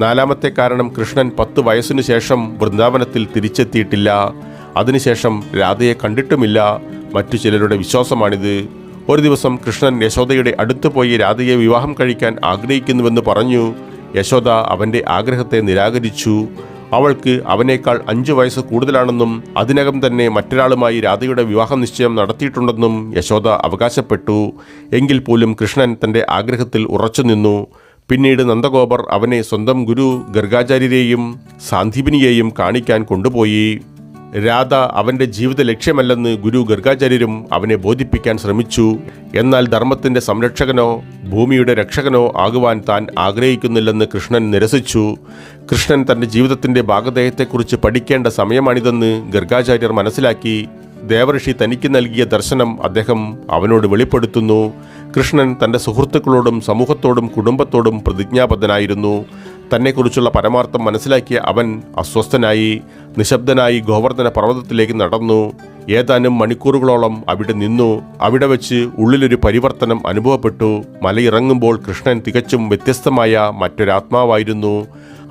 നാലാമത്തെ കാരണം കൃഷ്ണൻ 10 വയസ്സിനു ശേഷം വൃന്ദാവനത്തിൽ തിരിച്ചെത്തിയിട്ടില്ല. അതിനുശേഷം രാധയെ കണ്ടിട്ടുമില്ല. മറ്റു ചിലരുടെ വിശ്വാസമാണിത്. ഒരു ദിവസം കൃഷ്ണൻ യശോദയുടെ അടുത്ത് പോയി രാധയെ വിവാഹം കഴിക്കാൻ ആഗ്രഹിക്കുന്നുവെന്ന് പറഞ്ഞു. യശോദ അവൻ്റെ ആഗ്രഹത്തെ നിരാകരിച്ചു. അവൾക്ക് അവനേക്കാൾ 5 വയസ്സ് കൂടുതലാണെന്നും അതിനകം തന്നെ മറ്റൊരാളുമായി രാധയുടെ വിവാഹ നിശ്ചയം നടത്തിയിട്ടുണ്ടെന്നും യശോദ അവകാശപ്പെട്ടു. എങ്കിൽ പോലും കൃഷ്ണൻ തൻ്റെ ആഗ്രഹത്തിൽ ഉറച്ചുനിന്നു. പിന്നീട് നന്ദഗോപർ അവനെ സ്വന്തം ഗുരു ഗർഗാചാര്യരെയും സാന്ദീപനിയെയും കാണിക്കാൻ കൊണ്ടുപോയി. രാധ അവൻ്റെ ജീവിത ലക്ഷ്യമല്ലെന്ന് ഗുരു ഗർഗാചാര്യരും അവനെ ബോധിപ്പിക്കാൻ ശ്രമിച്ചു. എന്നാൽ ധർമ്മത്തിൻ്റെ സംരക്ഷകനോ ഭൂമിയുടെ രക്ഷകനോ ആകുവാൻ താൻ ആഗ്രഹിക്കുന്നില്ലെന്ന് കൃഷ്ണൻ നിരസിച്ചു. കൃഷ്ണൻ തൻ്റെ ജീവിതത്തിൻ്റെ ഭാഗധേയത്തെക്കുറിച്ച് പഠിക്കേണ്ട സമയമാണിതെന്ന് ഗർഗാചാര്യർ മനസ്സിലാക്കി. ദേവർഷി തനിക്ക് നൽകിയ ദർശനം അദ്ദേഹം അവനോട് വെളിപ്പെടുത്തുന്നു. കൃഷ്ണൻ തൻ്റെ സുഹൃത്തുക്കളോടും സമൂഹത്തോടും കുടുംബത്തോടും പ്രതിജ്ഞാബദ്ധനായിരുന്നു. തന്നെക്കുറിച്ചുള്ള പരമാർത്ഥം മനസ്സിലാക്കിയ അവൻ അസ്വസ്ഥനായി. നിശബ്ദനായി ഗോവർദ്ധന പർവ്വതത്തിലേക്ക് നടന്നു. ഏതാനും മണിക്കൂറുകളോളം അവിടെ നിന്നു. അവിടെ വെച്ച് ഉള്ളിലൊരു പരിവർത്തനം അനുഭവപ്പെട്ടു. മലയിറങ്ങുമ്പോൾ കൃഷ്ണൻ തികച്ചും വ്യത്യസ്തമായ മറ്റൊരാത്മാവായിരുന്നു.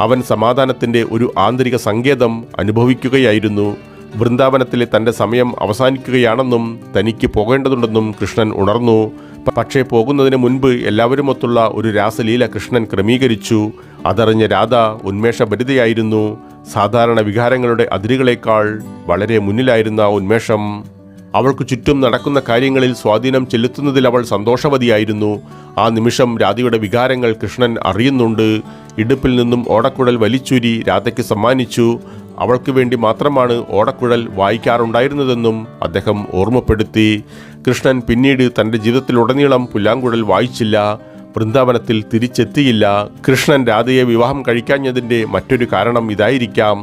അവൻ സമാധാനത്തിൻ്റെ ഒരു ആന്തരിക സങ്കേതം അനുഭവിക്കുകയായിരുന്നു. വൃന്ദാവനത്തിലെ തൻ്റെ സമയം അവസാനിക്കുകയാണെന്നും തനിക്ക് പോകേണ്ടതുണ്ടെന്നും കൃഷ്ണൻ ഉണർന്നു. പക്ഷേ പോകുന്നതിന് മുൻപ് എല്ലാവരുമൊത്തുള്ള ഒരു രാസലീല കൃഷ്ണൻ ക്രമീകരിച്ചു. അതറിഞ്ഞ രാധ ഉന്മേഷഭരിതയായിരുന്നു. സാധാരണ വികാരങ്ങളുടെ അതിരുകളേക്കാൾ വളരെ മുന്നിലായിരുന്ന ഉന്മേഷം. അവൾക്ക് ചുറ്റും നടക്കുന്ന കാര്യങ്ങളിൽ സ്വാധീനം ചെലുത്തുന്നതിൽ അവൾ സന്തോഷവതിയായിരുന്നു. ആ നിമിഷം രാധയുടെ വികാരങ്ങൾ കൃഷ്ണൻ അറിയുന്നുണ്ട്. ഇടുപ്പിൽ നിന്നും ഓടക്കുഴൽ വലിച്ചൂരി രാധയ്ക്ക് സമ്മാനിച്ചു. അവൾക്ക് വേണ്ടി മാത്രമാണ് ഓടക്കുഴൽ വായിക്കാറുണ്ടായിരുന്നതെന്നും അദ്ദേഹം ഓർമ്മപ്പെടുത്തി. കൃഷ്ണൻ പിന്നീട് തൻ്റെ ജീവിതത്തിലുടനീളം പുല്ലാങ്കുഴൽ വായിച്ചില്ല. വൃന്ദാവനത്തിൽ തിരിച്ചെത്തിയില്ല. കൃഷ്ണൻ രാധയെ വിവാഹം കഴിക്കാഞ്ഞതിൻ്റെ മറ്റൊരു കാരണം ഇതായിരിക്കാം.